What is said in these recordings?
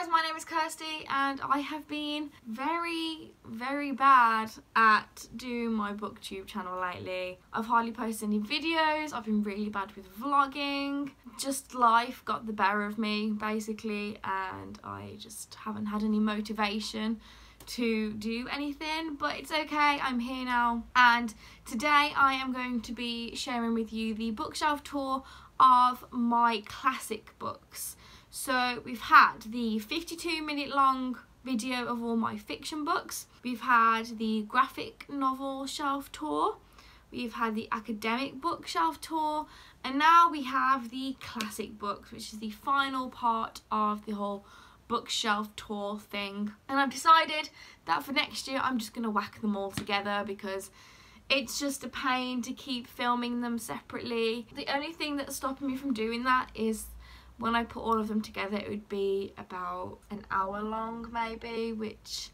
guys, my name is Kirsty and I have been very bad at doing my booktube channel lately. I've hardly posted any videos, I've been really bad with vlogging, just life got the better of me basically, and I just haven't had any motivation to do anything, but it's okay, I'm here now, and today I am going to be sharing with you the bookshelf tour of my classic books. So we've had the 52-minute long video of all my fiction books, we've had the graphic novel shelf tour, we've had the academic bookshelf tour, and now we have the classic books, which is the final part of the whole bookshelf tour thing. And I've decided that for next year I'm just going to whack them all together because it's just a pain to keep filming them separately. The only thing that's stopping me from doing that is when I put all of them together it would be about an hour long maybe, which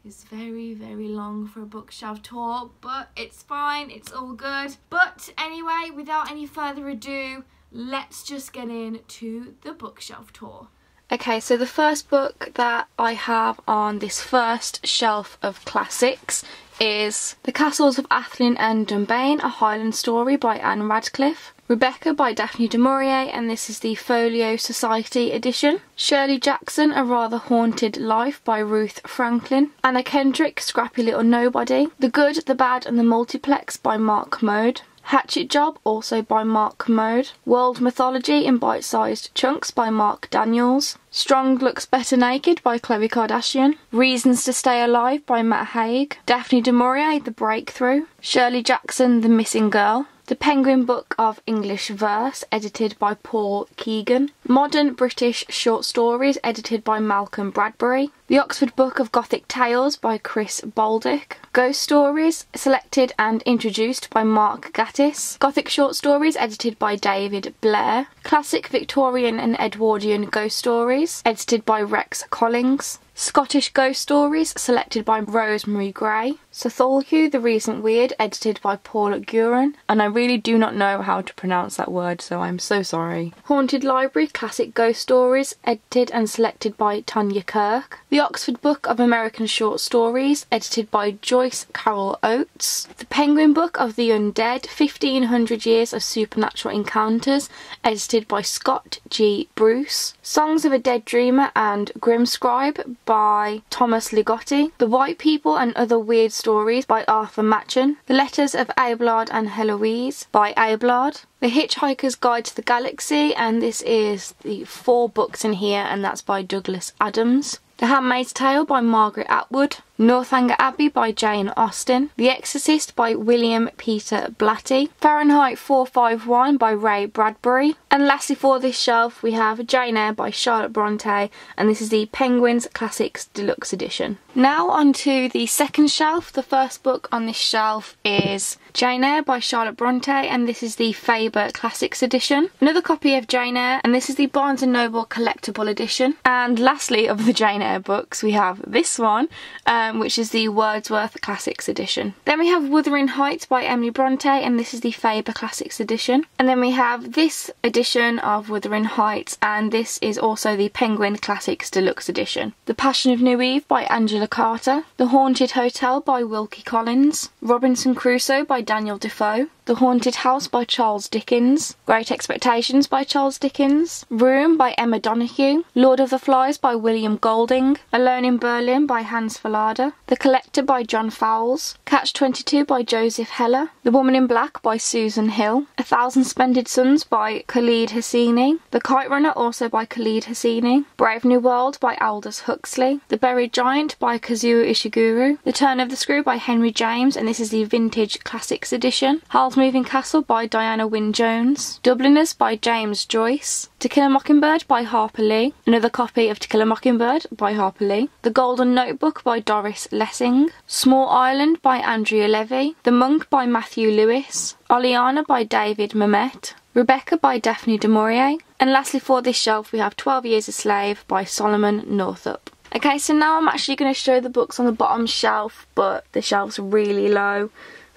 is very long for a bookshelf tour, but it's fine, it's all good. But anyway, without any further ado, let's just get into the bookshelf tour. Okay, so the first book that I have on this first shelf of classics is The Castles of Athlin and Dunbayne, a Highland Story by Anne Radcliffe. Rebecca by Daphne du Maurier, and this is the Folio Society edition. Shirley Jackson, A Rather Haunted Life by Ruth Franklin. Anna Kendrick, Scrappy Little Nobody. The Good, the Bad and the Multiplex by Mark Commode. Hatchet Job, also by Mark Commode. World Mythology in Bite-Sized Chunks by Mark Daniels. Strong Looks Better Naked by Khloe Kardashian. Reasons to Stay Alive by Matt Haig. Daphne du Maurier, The Breakthrough. Shirley Jackson, The Missing Girl. The Penguin Book of English Verse, edited by Paul Keegan. Modern British Short Stories, edited by Malcolm Bradbury. The Oxford Book of Gothic Tales by Chris Baldock. Ghost Stories, selected and introduced by Mark Gatiss. Gothic Short Stories, edited by David Blair. Classic Victorian and Edwardian Ghost Stories, edited by Rex Collings. Scottish Ghost Stories, selected by Rosemary Gray. Sotholhu, The Recent Weird, edited by Paul Gurin, and I really do not know how to pronounce that word, so I'm so sorry. Haunted Library, Classic Ghost Stories, edited and selected by Tanya Kirk. The Oxford Book of American Short Stories, edited by Joyce Carol Oates. The Penguin Book of the Undead, 1500 Years of Supernatural Encounters, edited by Scott G. Bruce. Songs of a Dead Dreamer and Grimscribe by Thomas Ligotti. The White People and Other Weird Stories by Arthur Machen. The Letters of Abelard and Heloise by Abelard. The Hitchhiker's Guide to the Galaxy, and this is the 4 books in here, and that's by Douglas Adams. The Handmaid's Tale by Margaret Atwood. Northanger Abbey by Jane Austen. The Exorcist by William Peter Blatty. Fahrenheit 451 by Ray Bradbury. And lastly for this shelf we have Jane Eyre by Charlotte Bronte, and this is the Penguins Classics Deluxe Edition. Now onto the second shelf. The first book on this shelf is Jane Eyre by Charlotte Bronte, and this is the Faber Classics Edition. Another copy of Jane Eyre, and this is the Barnes & Noble Collectible Edition. And lastly of the Jane Eyre books we have this one, which is the Wordsworth Classics Edition. Then we have Wuthering Heights by Emily Bronte, and this is the Faber Classics Edition. And then we have this edition of Wuthering Heights, and this is also the Penguin Classics Deluxe Edition. The Passion of New Eve by Angela Carter. The Haunted Hotel by Wilkie Collins. Robinson Crusoe by Daniel Defoe. The Haunted House by Charles Dickens. Great Expectations by Charles Dickens. Room by Emma Donoghue. Lord of the Flies by William Golding. Alone in Berlin by Hans Fallada. The Collector by John Fowles. Catch-22 by Joseph Heller. The Woman in Black by Susan Hill. A Thousand Splendid Suns by Khalid Hosseini. The Kite Runner, also by Khalid Hosseini. Brave New World by Aldous Huxley. The Buried Giant by Kazuo Ishiguro. The Turn of the Screw by Henry James, and this is the Vintage Classics Edition. Howl's Moving Castle by Diana Wynne Jones. Dubliners by James Joyce. To Kill a Mockingbird by Harper Lee. Another copy of To Kill a Mockingbird by Harper Lee. The Golden Notebook by Doris Lessing. Small Island by Andrea Levy. The Monk by Matthew Lewis. Oleana by David Mamet. Rebecca by Daphne du Maurier. And lastly for this shelf we have 12 Years a Slave by Solomon Northup. Okay, so now I'm actually going to show the books on the bottom shelf, but the shelf's really low,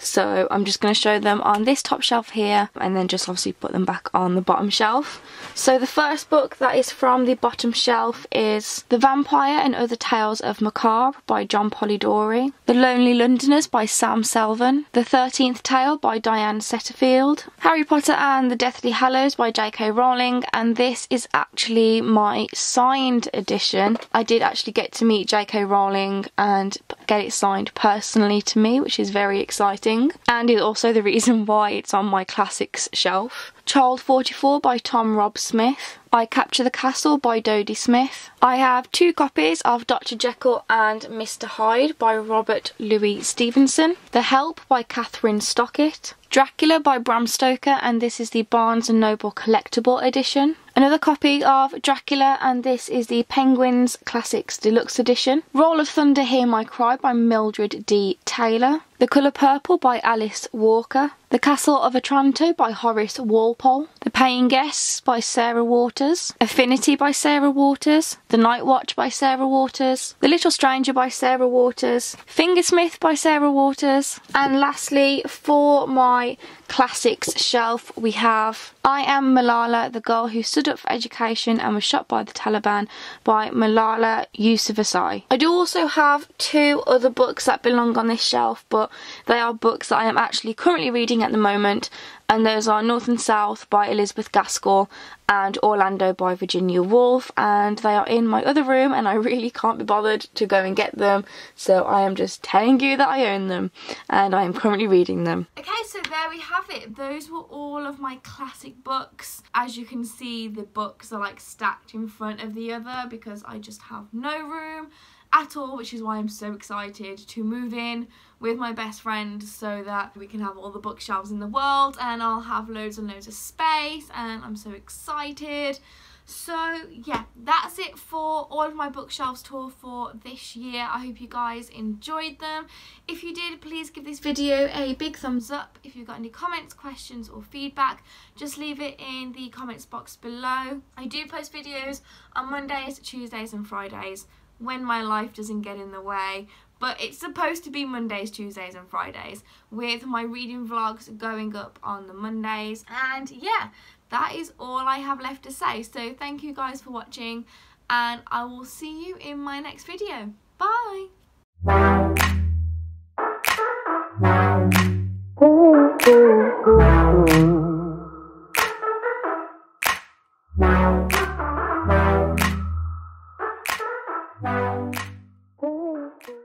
So I'm just going to show them on this top shelf here and then just obviously put them back on the bottom shelf. So the first book that is from the bottom shelf is The Vampire and Other Tales of Macabre by John Polidori, The Lonely Londoners by Sam Selvon, The 13th Tale by Diane Setterfield, Harry Potter and the Deathly Hallows by J.K. Rowling, and this is actually my signed edition. I did actually get to meet J.K. Rowling and get it signed personally to me, which is very exciting, and is also the reason why it's on my classics shelf. Child 44 by Tom Rob Smith, I Capture the Castle by Dodie Smith. I have 2 copies of Dr. Jekyll and Mr. Hyde by Robert Louis Stevenson, The Help by Catherine Stockett, Dracula by Bram Stoker, and this is the Barnes & Noble collectible edition. Another copy of Dracula, and this is the Penguins Classics Deluxe Edition. Roll of Thunder, Hear My Cry by Mildred D. Taylor. The Colour Purple by Alice Walker. The Castle of Otranto by Horace Walpole. The Paying Guests by Sarah Waters. Affinity by Sarah Waters. The Night Watch by Sarah Waters. The Little Stranger by Sarah Waters. Fingersmith by Sarah Waters. And lastly, for my classics shelf, we have I Am Malala, the Girl Who Stood Up for Education and Was Shot by the Taliban by Malala Yousafzai. I do also have 2 other books that belong on this shelf, but they are books that I am actually currently reading at the moment, and those are North and South by Elizabeth Gaskell and Orlando by Virginia Woolf, and they are in my other room and I really can't be bothered to go and get them, so I am just telling you that I own them and I am currently reading them. Okay, so there we have it. Those were all of my classic books. As you can see, the books are like stacked in front of the other because I just have no room at all, which is why I'm so excited to move in with my best friend so that we can have all the bookshelves in the world and I'll have loads and loads of space, and I'm so excited. So yeah, that's it for all of my bookshelves tour for this year. I hope you guys enjoyed them. If you did, please give this video a big thumbs up. If you've got any comments, questions or feedback, just leave it in the comments box below. I do post videos on Mondays, Tuesdays and Fridays when my life doesn't get in the way, but it's supposed to be Mondays, Tuesdays and Fridays, with my reading vlogs going up on the Mondays. And yeah, that is all I have left to say. So thank you guys for watching, and I will see you in my next video. Bye!